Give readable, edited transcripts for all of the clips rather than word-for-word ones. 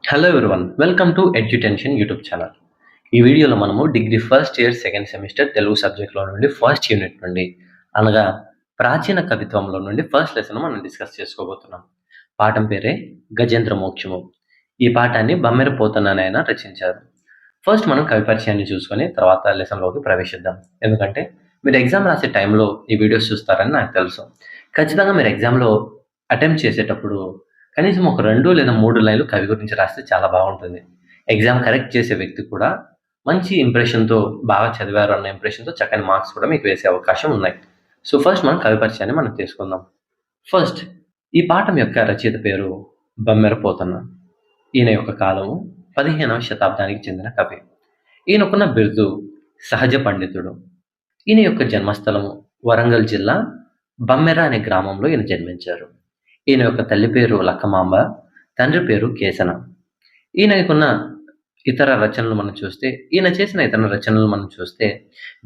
Hello everyone, welcome to Edutension YouTube channel. ఈ వీడియోలో మనము degree first year second semester Telugu సబ్జెక్ట్లో నుండి ఫస్ట్ యూనిట్ నుండి అనగా ప్రాచీన కవిత్వంలో నుండి ఫస్ట్ లెసన్ మనం డిస్కస్ చేసుకోబోతున్నాం. పాఠం పేరే గజేంద్ర మోక్షము. ఈ పాఠాన్ని బమ్మెర పోతన్న రచించారు. ఫస్ట్ మనం కవి పరిచయాన్ని చూసుకొని తర్వాత లెసన్లోకి ప్రవేశిద్దాం. ఎందుకంటే మీరు ఎగ్జామ్ రాసే టైంలో ఈ వీడియోస్ చూస్తారని నాకు తెలుసు. ఖచ్చితంగా మీరు ఎగ్జామ్లో అటెంప్ట్ చేసేటప్పుడు కనీసం ఒక 2 లేదా 3 లైన్‌లు కవి గురించి రాస్తే చాలా బాగుంటుంది. ఎగ్జామ్ కరెక్ట్ చేసే వ్యక్తి కూడా మంచి ఇంప్రెషన్‌తో బాగా చదివారు అన్న ఇంప్రెషన్‌తో చక్కని మార్క్స్ కూడా మీకు వేసే అవకాశం ఉన్నాయి. సో, ఫస్ట్ మనం కవి పరిచయాన్ని మనం తీసుకుందాం. ఫస్ట్ ఈ పాఠం యొక్క రచయిత పేరు బమ్మెర పోతన్న. ఈయన యొక్క కాలము 15వ శతాబ్దానికి చెందిన కవి. ఈయనకున్న బిరుదు సహజ పండితుడు. ఈయన యొక్క జన్మస్థలము వరంగల్ జిల్లా బమ్మెర అనే గ్రామంలో ఈయన జన్మించారు. ఈయన యొక్క తల్లి పేరు లక్కమాంబ, తండ్రి పేరు కేసన. ఈయనకున్న ఇతర రచనలు మనం చూస్తే, ఈయన చేసిన ఇతర రచనలు మనం చూస్తే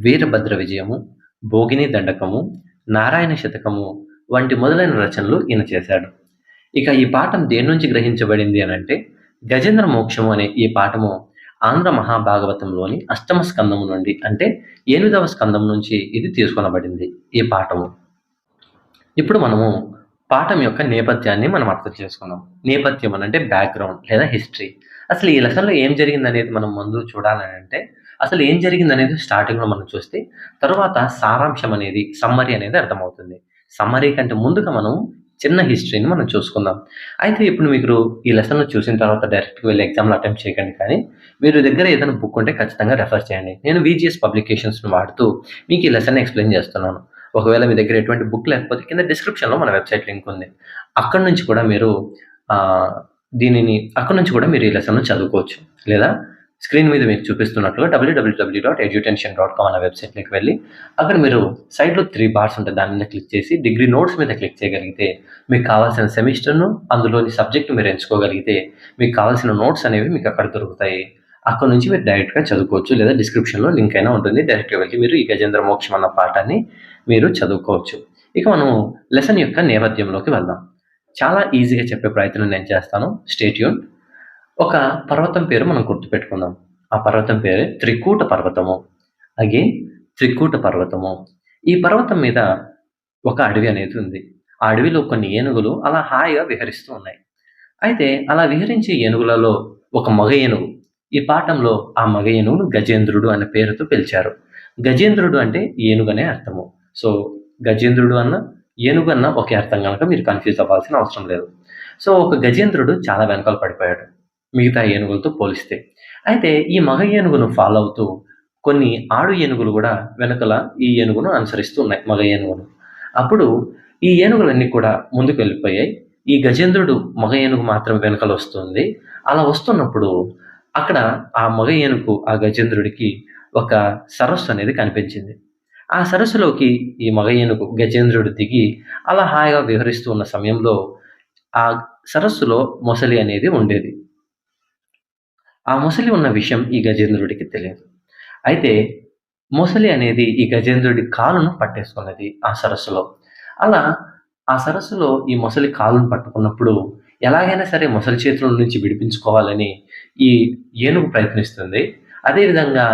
వీరభద్ర విజయము, భోగిని దండకము, నారాయణ శతకము వంటి మొదలైన రచనలు ఈయన చేశాడు. ఇక ఈ పాఠం దేని నుంచి గ్రహించబడింది అనంటే, గజేంద్ర మోక్షము అనే ఈ పాఠము ఆంధ్ర మహాభాగవతంలోని అష్టమ స్కందము నుండి, అంటే 8వ స్కందం నుంచి ఇది తీసుకొనబడింది ఈ పాఠము. ఇప్పుడు మనము పాఠం యొక్క నేపథ్యాన్ని మనం అర్థం చేసుకుందాం. నేపథ్యం అనంటే బ్యాక్‌గ్రౌండ్ లేదా హిస్టరీ. అసలు ఈ లెసన్‌లో ఏం జరిగిందనేది మనం ముందు చూడాలనంటే, అసలు ఏం జరిగిందనేది స్టార్టింగ్‌లో మనం చూస్తే, తరువాత సారాంశం అనేది, సమ్మరీ అనేది అర్థమవుతుంది. సమ్మరీ కంటే ముందుగా మనం చిన్న హిస్టరీని మనం చూసుకుందాం. అయితే ఇప్పుడు మీరు ఈ లెసన్‌ను చూసిన తర్వాత డైరెక్ట్‌గా వెళ్లి ఎగ్జామ్‌లో అటెంప్ట్ చేయకండి కానీ, మీరు దగ్గర ఏదైనా బుక్ ఉంటే ఖచ్చితంగా రెఫర్ చేయండి. నేను వీజీఎస్ పబ్లికేషన్స్‌ని వాడుతూ మీకు ఈ లెసన్‌ని ఎక్స్‌ప్లెయిన్ చేస్తున్నాను. ఒకవేళ మీ దగ్గర ఎటువంటి బుక్ లేకపోతే కింద డిస్క్రిప్షన్‌లో మన వెబ్‌సైట్ లింక్ ఉంది. అక్కడి నుంచి కూడా మీరు ఆహ్, అక్కడి నుంచి కూడా మీరు ఈ లెసన్‌ను చదువుకోవచ్చు. లేదా స్క్రీన్ మీద మీకు చూపిస్తున్నట్లుగా www.edutension.com అనే వెబ్‌సైట్‌లోకి వెళ్లి అక్కడ మీరు సైడ్‌లో 3 బార్స్ ఉంటాయి. దాని మీద క్లిక్ చేసి డిగ్రీ నోట్స్ మీద క్లిక్ చేయగలిగితే మీకు కావాల్సిన సెమిస్టర్‌ను, అందులోని సబ్జెక్ట్ మీరు ఎంచుకోగలిగితే మీకు కావాల్సిన నోట్స్ అనేవి మీకు అక్కడ దొరుకుతాయి. అక్కడి నుంచి మీరు డైరెక్ట్‌గా చదువుకోవచ్చు. లేదా డిస్క్రిప్షన్‌లో లింక్ అయినా ఉంటుంది. డైరెక్ట్‌గా వెళ్లి మీరు ఈ గజేంద్ర మోక్షం అన్న పాఠాన్ని మీరు చదువుకోవచ్చు. ఇక మనం లెసన్ యొక్క నేపథ్యంలోకి వెళ్దాం. చాలా ఈజీగా చెప్పే ప్రయత్నం నేను చేస్తాను. Stay tune. ఒక పర్వతం పేరు మనం గుర్తుపెట్టుకుందాం. ఆ పర్వతం పేరే త్రికూట పర్వతము. అగైన్ త్రికూట పర్వతము. ఈ పర్వతం మీద ఒక అడవి అనేది ఉంది. ఆ అడవిలో కొన్ని ఏనుగులు అలా హాయిగా విహరిస్తూ ఉన్నాయి. అయితే అలా విహరించే ఏనుగులలో ఒక మగ ఏనుగు. ఈ పాఠంలో ఆ మగ ఏనుగును గజేంద్రుడు అనే పేరుతో పిలిచారు. గజేంద్రుడు అంటే ఏనుగనే అర్థము. సో, గజేంద్రుడు అన్న, ఏనుగు అన్న ఒకే అర్థం గనక మీరు కన్‌ఫ్యూజ్ అవ్వాల్సిన అవసరం లేదు. సో, ఒక గజేంద్రుడు చాలా వెనకాల పడిపోయాడు, మిగతా ఏనుగులతో పోలిస్తే. అయితే ఈ మగ ఏనుగును ఫాలో అవుతూ కొన్ని ఆడు ఏనుగులు గూడా వెనకాల ఈ ఏనుగును అనుసరిస్తూ ఉన్నాయి, మగ ఏనుగును. అప్పుడు ఈ ఏనుగులన్నీ కూడా ముందుకు వెళ్ళిపోయాయి. ఈ గజేంద్రుడు మగ ఏనుగు మాత్రం వెనకాల వస్తుంది. అలా వస్తున్నప్పుడు అక్కడ ఆ మగ ఏనుగు ఆ గజేంద్రుడికి ఒక సరస్సు అనేది కనిపించింది. ఆ సరస్సులోకి ఈ మగ ఏనుగు గజేంద్రుడు దిగి అలా హాయిగా విహరిస్తూ ఉన్న సమయంలో ఆ సరస్సులో మొసలి అనేది ఉండేది. ఆ మొసలి ఉన్న విషయం ఈ గజేంద్రుడికి తెలియదు. అయితే మొసలి అనేది ఈ గజేంద్రుడి కాలును పట్టేసుకున్నది ఆ సరస్సులో. అలా ఆ సరస్సులో ఈ మొసలి కాలును పట్టుకున్నప్పుడు ఎలాగైనా సరే మొసలి చేతుల నుంచి విడిపించుకోవాలని ఈ ఏనుగు ప్రయత్నిస్తుంది. అదేవిధంగా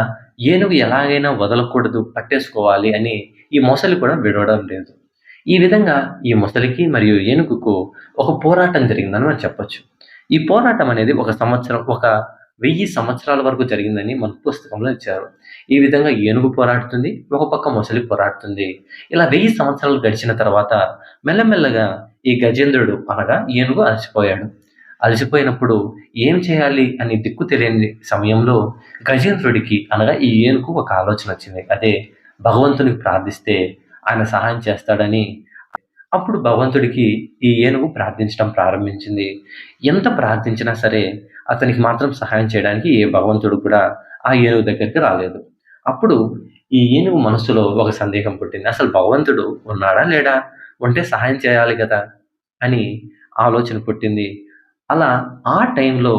ఏనుగు ఎలాగైనా వదలకూడదు, పట్టేసుకోవాలి అని ఈ మొసలి కూడా విడవడం లేదు. ఈ విధంగా ఈ మొసలికి మరియు ఏనుగుకు ఒక పోరాటం జరిగిందని మనం చెప్పొచ్చు. ఈ పోరాటం అనేది ఒక 1000 సంవత్సరాల వరకు జరిగిందని మన పుస్తకంలో ఇచ్చారు. ఈ విధంగా ఏనుగు పోరాడుతుంది, ఒక పక్క మొసలి పోరాడుతుంది. ఇలా 1000 సంవత్సరాలు గడిచిన తర్వాత మెల్లమెల్లగా ఈ గజేంద్రుడు అనగా ఏనుగు అలసిపోయాడు. అలసిపోయినప్పుడు ఏం చేయాలి అని దిక్కు తెలియని సమయంలో గజేంద్రుడికి అనగా ఈ ఏనుగుకు ఒక ఆలోచన వచ్చింది. అదే భగవంతునికి ప్రార్థిస్తే ఆయన సహాయం చేస్తాడని. అప్పుడు భగవంతుడికి ఈ ఏనుగు ప్రార్థించడం ప్రారంభించింది. ఎంత ప్రార్థించినా సరే అతనికి మాత్రం సహాయం చేయడానికి ఏ భగవంతుడు కూడా ఆ ఏనుగు దగ్గరికి రాలేదు. అప్పుడు ఈ ఏనుగు మనస్సులో ఒక సందేహం పుట్టింది. అసలు భగవంతుడు ఉన్నాడా? లేడా? ఉంటే సహాయం చేయాలి గదా! అని ఆలోచన పుట్టింది. అలా ఆ టైంలో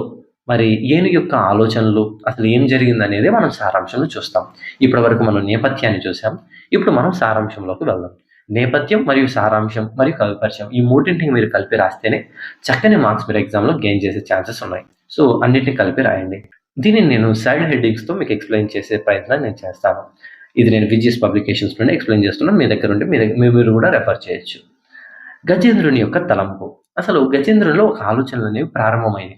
మరి ఏనుగు యొక్క ఆలోచనలు, అసలు ఏం జరిగిందనేది మనం సారాంశంలో చూస్తాం. ఇప్పటివరకు మనం నేపథ్యాన్ని చూసాం. ఇప్పుడు మనం సారాంశంలోకి వెళ్దాం. నేపథ్యం మరియు సారాంశం మరియు కవి పరిచయం ఈ మూడింటిని మీరు కలిపి రాస్తేనే చక్కని మార్క్స్ మీరు ఎగ్జామ్లో గెయిన్ చేసే ఛాన్సెస్ ఉన్నాయి. సో అన్నిటిని కలిపి రాయండి. దీనిని నేను సైడ్ హెడ్డింగ్స్తో మీకు ఎక్స్ప్లెయిన్ చేసే ప్రయత్నం నేను చేస్తాను. ఇది నేను విజిఎస్ పబ్లికేషన్స్ నుండి ఎక్స్ప్లెయిన్ చేస్తున్నాను. మీ దగ్గర ఉంటే మీరు కూడా రెఫర్ చేయొచ్చు. గజేంద్రుని యొక్క తలంపు. అసలు గజేంద్రునిలో ఒక ఆలోచనలు అనేవి ప్రారంభమైనవి.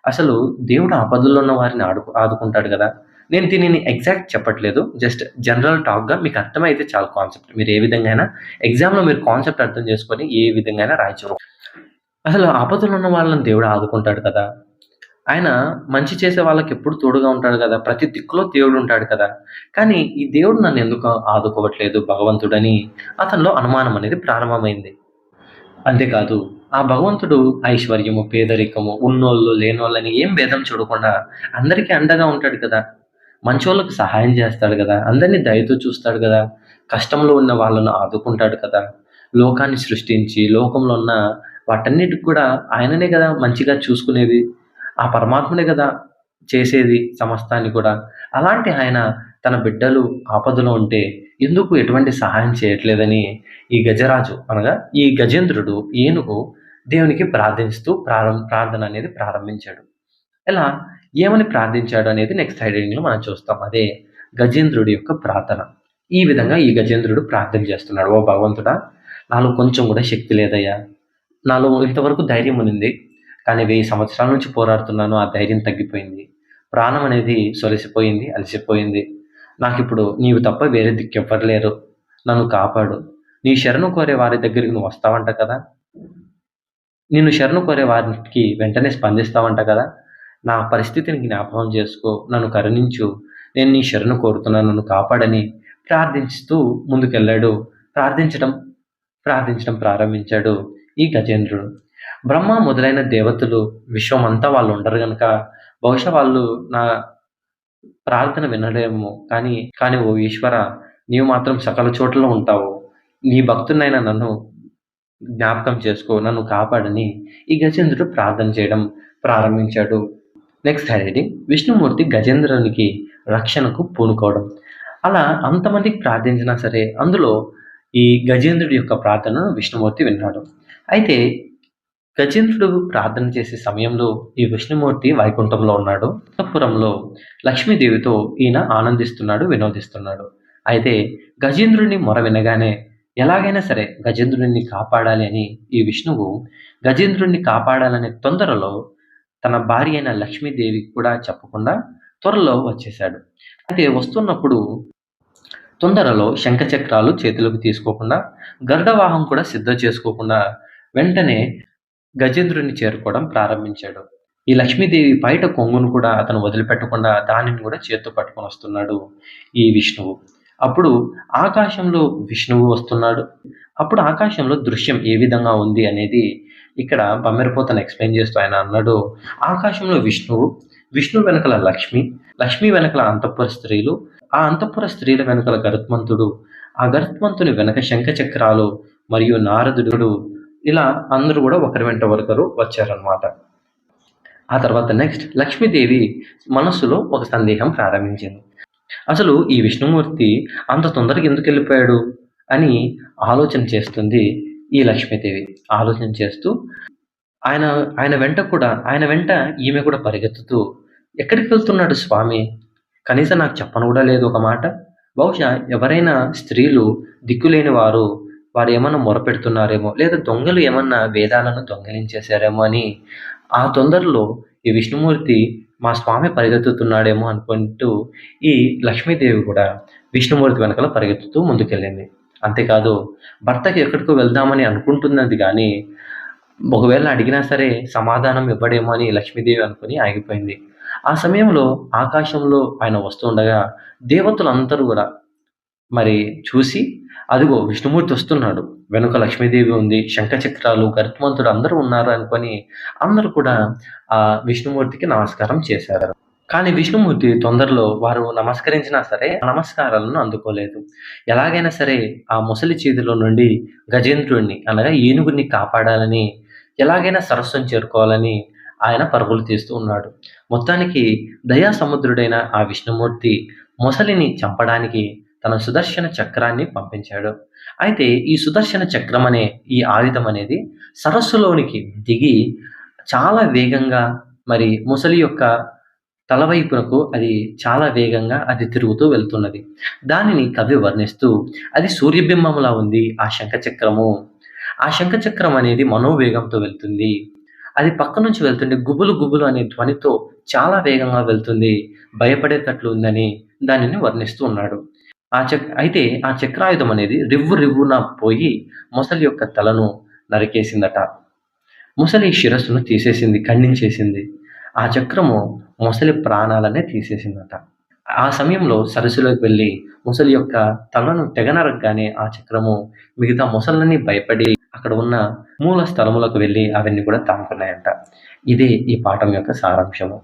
అసలు దేవుడు ఆపదల్లో ఉన్న వారిని ఆదుకుంటాడు కదా. నేను దీనిని ఎగ్జాక్ట్ చెప్పట్లేదు. జస్ట్ జనరల్ టాక్‌గా మీకు అర్థమైతే చాలు కాన్సెప్ట్. మీరు ఏ విధంగా అయినా ఎగ్జామ్‌లో మీరు కాన్సెప్ట్ అర్థం చేసుకొని ఏ విధంగా అయినా రాయొచ్చు. అసలు ఆపదలో ఉన్న వాళ్ళని దేవుడు ఆదుకుంటాడు కదా. ఆయన మంచి చేసే వాళ్ళకి ఎప్పుడు తోడుగా ఉంటాడు కదా. ప్రతి దిక్కులో దేవుడు ఉంటాడు కదా. కానీ ఈ దేవుడు నన్ను ఎందుకు ఆదుకోవట్లేదు భగవంతుడని అతనిలో అనుమానం అనేది ప్రారంభమైంది. అంతేకాదు ఆ భగవంతుడు ఐశ్వర్యము, పేదరికము, ఉన్నోళ్ళు, లేనోళ్ళని ఏం భేదం చూడకుండా అందరికీ అండగా ఉంటాడు కదా. మంచోళ్ళకి సహాయం చేస్తాడు కదా. అందరిని దయతో చూస్తాడు కదా. కష్టంలో ఉన్న వాళ్ళను ఆదుకుంటాడు కదా. లోకాన్ని సృష్టించి లోకంలో ఉన్న వాటన్నిటికి కూడా ఆయననే కదా మంచిగా చూసుకునేది. ఆ పరమాత్ముడే కదా చేసేది సమస్తాన్ని కూడా. అలాంటి ఆయన తన బిడ్డలు ఆపదలో ఉంటే ఎందుకు ఎటువంటి సహాయం చేయట్లేదని ఈ గజరాజు అనగా ఈ గజేంద్రుడు ఏనుగు దేవునికి ప్రార్థిస్తూ ప్రార్థన అనేది ప్రారంభించాడు. ఇలా ఏమని ప్రార్థించాడు అనేది నెక్స్ట్ హెడ్డింగ్‌లో మనం చూస్తాం. అదే గజేంద్రుడి యొక్క ప్రార్థన. ఈ విధంగా ఈ గజేంద్రుడు ప్రార్థన చేస్తున్నాడు. ఓ భగవంతుడా! నాలో కొంచెం కూడా శక్తి లేదయ్యా. నాలో ఇంతవరకు ధైర్యం ఉన్నింది. కానీ 1000 సంవత్సరాల నుంచి పోరాడుతున్నాను. ఆ ధైర్యం తగ్గిపోయింది. ప్రాణం అనేది సొలసిపోయింది, అలసిపోయింది. నాకిప్పుడు నీవు తప్ప వేరే దిక్కెవ్వరు లేరు. నన్ను కాపాడు. నీ శరణు కోరే వారి దగ్గరికి నువ్వు వస్తావంట కదా! నిన్ను శరణు కోరే వారికి వెంటనే స్పందిస్తావంట కదా! నా పరిస్థితిని జ్ఞాపకం చేసుకో. నన్ను కరుణించు. నేను నీ శరణు కోరుతున్నాను. నన్ను కాపాడని ప్రార్థిస్తూ ముందుకెళ్ళాడు. ప్రార్థించడం ప్రార్థించడం ప్రారంభించాడు ఈ గజేంద్రుడు. బ్రహ్మ మొదలైన దేవతలు విశ్వమంతా వాళ్ళు ఉండరు గనక బహుశా వాళ్ళు నా ప్రార్థన వినడేమో. కానీ ఓ ఈశ్వర, నీవు మాత్రం సకల చోట్ల ఉంటావు. నీ భక్తుడినైన నన్ను జ్ఞాపకం చేసుకో. నన్ను కాపాడని ఈ గజేంద్రుడు ప్రార్థన చేయడం ప్రారంభించాడు. నెక్స్ట్ హెడ్డింగ్ విష్ణుమూర్తి గజేంద్రునికి రక్షణకు పూనుకోవడం. అలా అంతమందికి ప్రార్థించినా సరే అందులో ఈ గజేంద్రుడి యొక్క ప్రార్థనను విష్ణుమూర్తి విన్నాడు. అయితే గజేంద్రుడు ప్రార్థన చేసే సమయంలో ఈ విష్ణుమూర్తి వైకుంఠంలో ఉన్నాడు. అంతఃపురంలో లక్ష్మీదేవితో ఈయన ఆనందిస్తున్నాడు, వినోదిస్తున్నాడు. అయితే గజేంద్రుడిని మొర వినగానే ఎలాగైనా సరే గజేంద్రుడిని కాపాడాలి అని ఈ విష్ణువు గజేంద్రుడిని కాపాడాలనే తొందరలో తన భార్య అయిన లక్ష్మీదేవికి కూడా చెప్పకుండా త్వరలో వచ్చేశాడు. అయితే వస్తున్నప్పుడు తొందరలో శంఖచక్రాలు చేతిలోకి తీసుకోకుండా, గరుడవాహనం కూడా సిద్ధం చేసుకోకుండా వెంటనే గజేంద్రుడిని చేరుకోవడం ప్రారంభించాడు. ఈ లక్ష్మీదేవి బయట కొంగును కూడా అతను వదిలిపెట్టకుండా దానిని కూడా చేత్తో పట్టుకొని వస్తున్నాడు ఈ విష్ణువు. అప్పుడు ఆకాశంలో విష్ణువు వస్తున్నాడు. అప్పుడు ఆకాశంలో దృశ్యం ఏ విధంగా ఉంది అనేది ఇక్కడ బమ్మెరపోతను ఎక్స్‌ప్లెయిన్ చేస్తూ ఆయన అన్నాడు, ఆకాశంలో విష్ణువు, విష్ణువు వెనకాల లక్ష్మి, లక్ష్మి వెనకాల అంతఃపుర స్త్రీలు, ఆ అంతఃపుర స్త్రీల వెనకాల గరుత్మంతుడు, ఆ గరుత్మంతుని వెనక శంఖచక్రాలు మరియు నారదుడు ఇలా అందరూ కూడా ఒకరి వెంట ఒకరు వచ్చారనమాట. ఆ తర్వాత నెక్స్ట్ లక్ష్మీదేవి మనస్సులో ఒక సందేహం ప్రారంభించింది. అసలు ఈ విష్ణుమూర్తి అంత తొందరగా ఎందుకు వెళ్ళిపోయాడు అని ఆలోచన చేస్తుంది ఈ లక్ష్మీదేవి. ఆలోచన చేస్తూ ఆయన ఆయన వెంట ఈమె కూడా పరిగెత్తుతూ ఎక్కడికి వెళ్తున్నాడు స్వామి? కనీసం నాకు చెప్పను కూడా లేదు ఒక మాట. బహుశా ఎవరైనా స్త్రీలు దిక్కులేని వారు ఏమన్నా మొరపెడుతున్నారేమో, లేదా దొంగలు ఏమన్నా వేదాలను దొంగిలించేశారేమో అని ఆ తొందరలో ఈ విష్ణుమూర్తి మా స్వామి పరిగెత్తుతున్నాడేమో అనుకుంటూ ఈ లక్ష్మీదేవి కూడా విష్ణుమూర్తి వెనకాల పరిగెత్తుతూ ముందుకెళ్ళింది. అంతేకాదు భర్తకి ఎక్కడికో వెళ్దామని అనుకుంటున్నది గానీ, ఒకవేళ అడిగినా సరే సమాధానం ఇవ్వడేమో అని లక్ష్మీదేవి అనుకుని ఆగిపోయింది. ఆ సమయంలో ఆకాశంలో ఆయన వస్తుండగా దేవతలందరూ గూడా మరి చూసి, అదిగో విష్ణుమూర్తి వస్తున్నాడు. వెనుక లక్ష్మీదేవి ఉంది. శంఖచక్రాలు, గరుత్మంతుడు అందరూ ఉన్నారు అనుకోని అందరూ కూడా ఆ విష్ణుమూర్తికి నమస్కారం చేశారు. కానీ విష్ణుమూర్తి తొందరలో వారు నమస్కరించినా సరే ఆ నమస్కారాలను అందుకోలేదు. ఎలాగైనా సరే ఆ ముసలి చేతిలో నుండి గజేంద్రుడిని అనగా ఏనుగుని కాపాడాలని, ఎలాగైనా సరస్సుని చేరుకోవాలని ఆయన పరుగులు తీస్తూ ఉన్నాడు. మొత్తానికి దయా సముద్రుడైన ఆ విష్ణుమూర్తి మొసలిని చంపడానికి తన సుదర్శన చక్రాన్ని పంపించాడు. అయితే ఈ సుదర్శన చక్రం అనే ఈ ఆయుధం అనేది సరస్సులోనికి దిగి చాలా వేగంగా మరి ముసలి యొక్క తల వైపునకు అది చాలా వేగంగా అది తిరుగుతూ వెళ్తున్నది. దానిని కవి వర్ణిస్తూ అది సూర్యబింబములా ఉంది ఆ శంఖచక్రము. ఆ శంఖచక్రం అనేది మనోవేగంతో వెళ్తుంది. అది పక్క నుంచి వెళ్తుంటే గుబులు గుబులు అనే ధ్వనితో చాలా వేగంగా వెళ్తుంది. భయపడేటట్లు ఉందని దానిని వర్ణిస్తూ ఉన్నాడు. అయితే ఆ చక్రాయుధం అనేది రివ్వు రివ్వున పోయి మొసలి యొక్క తలను నరికేసిందట. ముసలి శిరస్సును తీసేసింది, ఖండించేసింది. ఆ చక్రము మొసలి ప్రాణాలనే తీసేసిందట. ఆ సమయంలో సరస్సులోకి వెళ్ళి ముసలి యొక్క తలను తెగ నరగ్గానే ఆ చక్రము మిగతా మొసళ్ళన్నీ భయపడి అక్కడ ఉన్న మూల స్థలములకు వెళ్ళి అవన్నీ కూడా తాముకున్నాయంట. ఇదే ఈ పాఠం యొక్క సారాంశము.